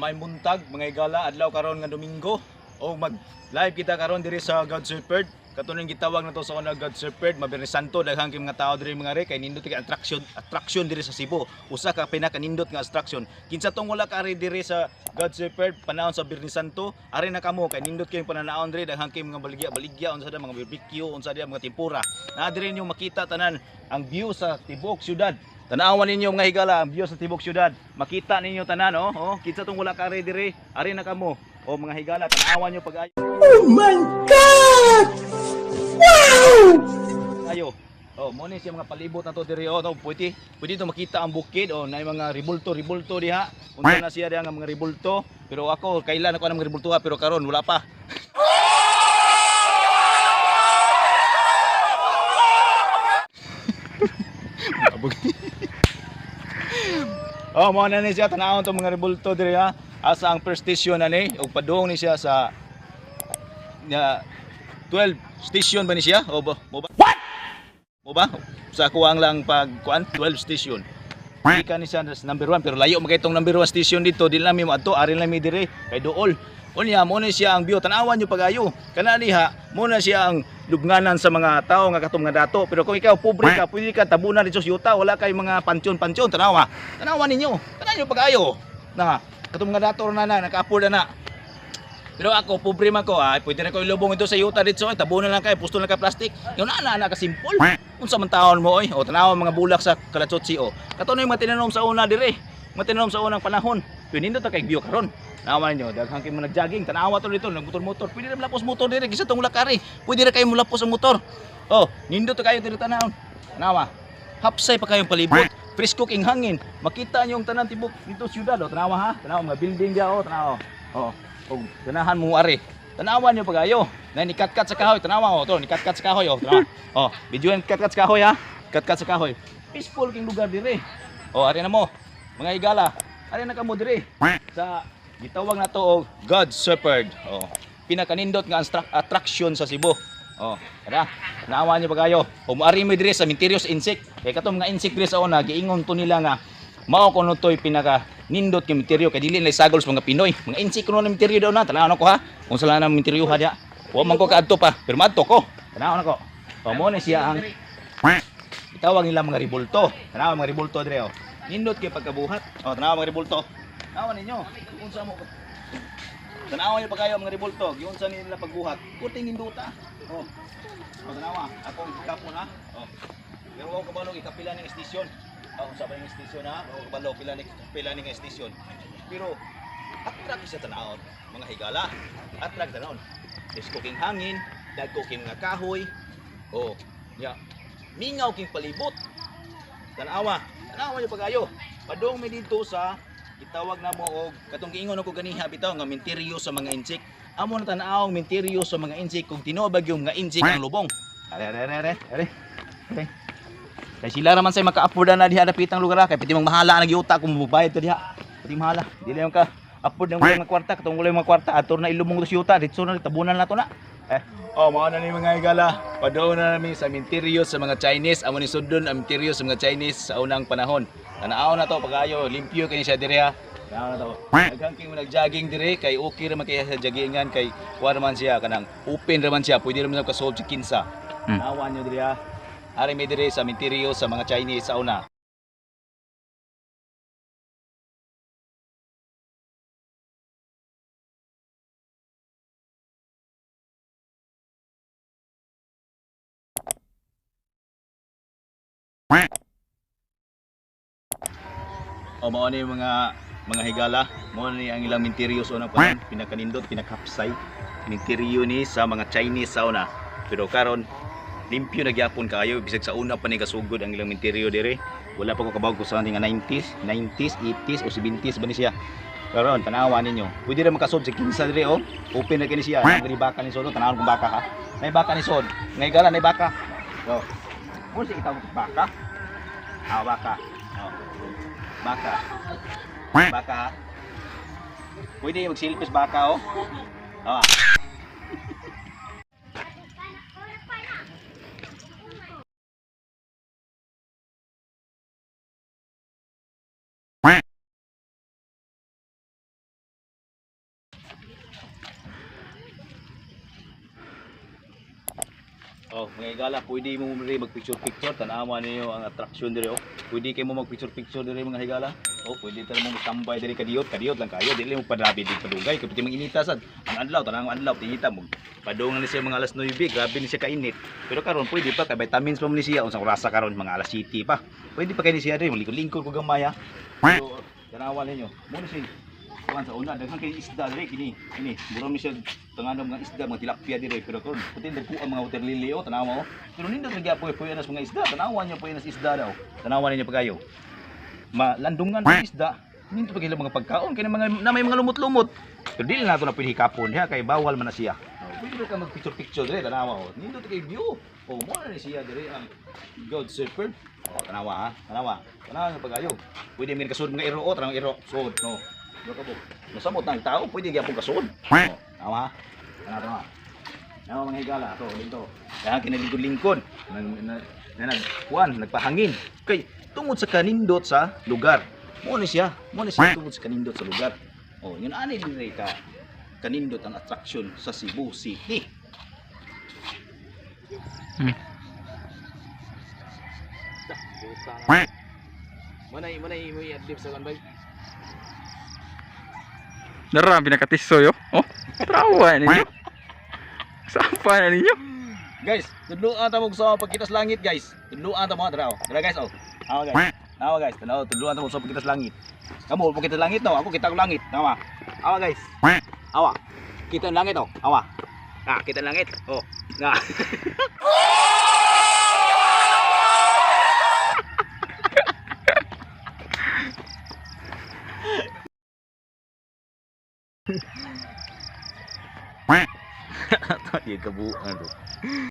may muntag mga higala adlaw karon nga Domingo o mag live kita karon diri sa God Shepherd. Katunong gitawag na to sa una God Shepherd, Mabirnis Santo, daghang kay mga tao diri mga re kay nindot kay attraction diri sa Cebu. Usa ka pinakanindot nga attraction. Kinsa tong wala ka diri sa God Shepherd panahon sa Birnis Santo, ari na kamo kay nindot kay pananaon diri daghang kay mga baligya unsa da mga barbecue, unsa da mga tempura. Na diri niyo makita tanan ang view sa tibuok syudad. Tanawan ninyo mga higala ang view sa tibuok syudad. Makita ninyo tanan kinsa tong wala ka diri, ari na kamo. O mga higala, tanawan niyo pag-ayo. Oh my God! Wow! Ayo. Oh, mo ni siya mga palibot na to diri pwede to makita ang bukid na mga ribulto diha. Unsa na siya diha nga mga ribulto, pero ako kailan ako ng mga ribulto pero karon wala pa. Mo na ni siya tanawon to mga ribulto diri ha. Asa ang first station ani ug padung ni siya sa 12 station ba ni siya? O ba? What? Mo ba? Sa kuwang lang pag kuan 12 station. Di ka ni siya number 1 pero layo magay tong number 1 station dito. Di lang mi adto, ari lang mi dire kay duol. Unya mo na siya ang view tanawan nyo pagayo. Kana diha mo na siya ang lubnganan sa mga tao nga katom nga dato. Pero kung ikaw pobre ka, pwede ka tabunan dito sa yuta, wala kay mga pansyon tanawa. Tanawan ninyo. Tanan nyo pagayo. Na katom nga dato na naka-afford na. Pero ako, pobre man ko, pwede na ko ilubong ito sa yuta dito, tabunan lang kayo, pusto lang ka plastic. Yung na ka simple. Kung sa man taon mo, o tanawa mga bulak sa kalatsotsi, katunoy mga tinanom sa una dire, mga tinanom sa unang panahon. Pwede nito kay view karon. Naman nyo, daghang kayo nag-jogging, tanawa to dito, nagmotor-motor. Pwede na lapos motor dire, kisa itong lakari. Pwede na kayo mulapos ang motor. Nindot to kayo dito tanawon. Tanawa, hapsay pa kayong palibot. Presko king hangin. Makita nyo yung tanan tibok dito syudad, tanawa ha. Tanawa, mga building dia, tanawa. Og ganahan mo ari. Tanawan niyo pagayo. Na nikatkat sa kahoy, tanawa to, nikatkat sa kahoy tanawa. Videoan katkat sa kahoy ha. Katkat sa kahoy. Peaceful king lugar dire. Ari na mo. Mga higala, ari na kamo dire. Sa gitawag na to og God Shepherd. Pinakanindot nga attraction sa Cebu. Kada. Tanawan niyo pagayo. Ari mo dire sa mysterious insect. Kay katom nga insect dire sa una, giingon to nila nga mao kuno toy pinaka nindot kay material kay dili na sagol sa mga Pinoy. Mga insik kuno na material daw na. Tanaw ko ha. Kung sala na material ha dia. Wa man ko kaadto pa, pero madto ko. Tanaw nako. Mo na siya ang itawag nila mga ribulto. Tanaw mga ribulto dire Nindot kay pagkabuhat. Tanaw mga ribulto. Tanaw ninyo. Unsa mo tanaw niyo pagayo mga ribulto. Giunsa nila pagbuhat. Puting ninduta. Tanaw ako kapon ha. Pero wa ko balog ikapila ning station. Sa ba yung station ha? O kabalo, pila ni nga station. Pero, attract sa tanawon, mga higala. Attract tanawon. Disko king hangin, dagko king mga kahoy. Mingaw king palibot. Tanawa yung pagayo. Padong may dito sa itawag na mo og katong giingon ako ganiha bitaw nga minteryo sa mga insik. Amo na tanawong minteryo sa mga insik kung tinubag yung mga insik ang lubong. Are. Kay sila raman say maka-afford na diha dapitang lugar kay piti mahala nagyuta kung mubayad to diha. Piti mahala. Dili yung ka afford ng mga kwarta katong wala mga kwarta ator na ilumong sa yuta dito na tabunan nato na. Mao na ni mga higala. Padaw na nami sa minteryo sa mga Chinese. Amo ni sudon ang minteryo sa mga Chinese sa unang panahon. Tanaaw na to pagayo limpyo kini siya dire ha. Tanaaw na to. Daghang kay nag-jogging dire kay okay ra man kay sa joggingan kay kuha man siya kanang open ra man siya. Pwede ra man ka solve sa kinsa. Tanaawan niyo dire ha. Ari may dire sa minteryo sa mga Chinese sa una. Mao ni mga higala, mao ni ang ilang minteryo sa una pa pinakanindot, pinakapsay. Minteryo ni sa mga Chinese sa una. Pero karon limpyo na gyapon kayo bisag sa una pa ni kasugod ang ilang minteryo dire. Wala pa ko kabawag ko sa nga 90s, 80s o 70s ba ni siya. Karon tanawa ninyo. Pwede ra makasob sa kinsa dire Open na kini siya. Ang baka ni sod, tanawon kung baka ha. Nay baka ni sod. Ngay gala nay baka. Mo si itawag baka. Baka. Baka ha. Pwede magsilpis baka Oh, mga higala, pwede mo rin mag-picture-picture, tanawa niyo ang attraction dire oh. Pwede kayo mo mag-picture-picture dire mga higala. Oh, pwede ta mo tambay dire kadiyot lang kayo, dili mo padrabi di padugay, kapit manginita sad. Ang adlaw, tanang adlaw tingita mo. Padungan ni siya mga alas 9, grabe ni siya kainit. Pero karon pwede pa kay vitamins pa man ni siya unsang orasa karon mga alas 7 pa. Pwede pa kay ni siya dire, lingkod-lingkod ko gamay ha. Pero tanawa ninyo, mo ni siya kuan sa una daghan kay isda dire kini mura mi siya tangano mga isda mga tilapia dire pero kon putin dagko ang mga water lily oh tanawa oh pero nindot ra gyapon po yanas mga isda tanawa niyo po yanas isda daw tanawa ninyo pagayo malandungan ng isda nindot pa mga pagkaon kay mga na may mga lumot-lumot pero dili na nato na pili kapon diha kay bawal man na siya pwede ba ka mag picture dire tanawa oh nindot kay view oh mo na ni siya dire ang God shepherd oh tanawa ha tanawa niyo pagayo pwede mi kasud mga iro oh tanang iro sud no nasamot ng tao, pwede gyapon kasun. Oh, tama. Tama. Tama mga higala, to dito. Kaya kinalingkod-lingkod. Nagpahangin. Kay tungod sa kanindot sa lugar. Mo ni siya tungod sa kanindot sa lugar. Oh, yun ani dire ka kanindot ang attraction sa Cebu City. Manay mo i-adlip sa kanbay. Dara, pinakatiso yo. Oh, trawa ninyo. Sapa na ninyo. Guys, tudluan ta mo sa pagkitas langit guys. Tudluan ta mo dra. Dra guys oh. Awa guys. Awa guys, tanaw tudluan ta mo sa pagkitas langit. Kamu pagkitas langit no, ako kita ko langit. Tama. Awa guys. Awa. Kita ang langit oh. Awa. Ah, kita ang langit. Oh. Nga. Tadi kebuan tuh.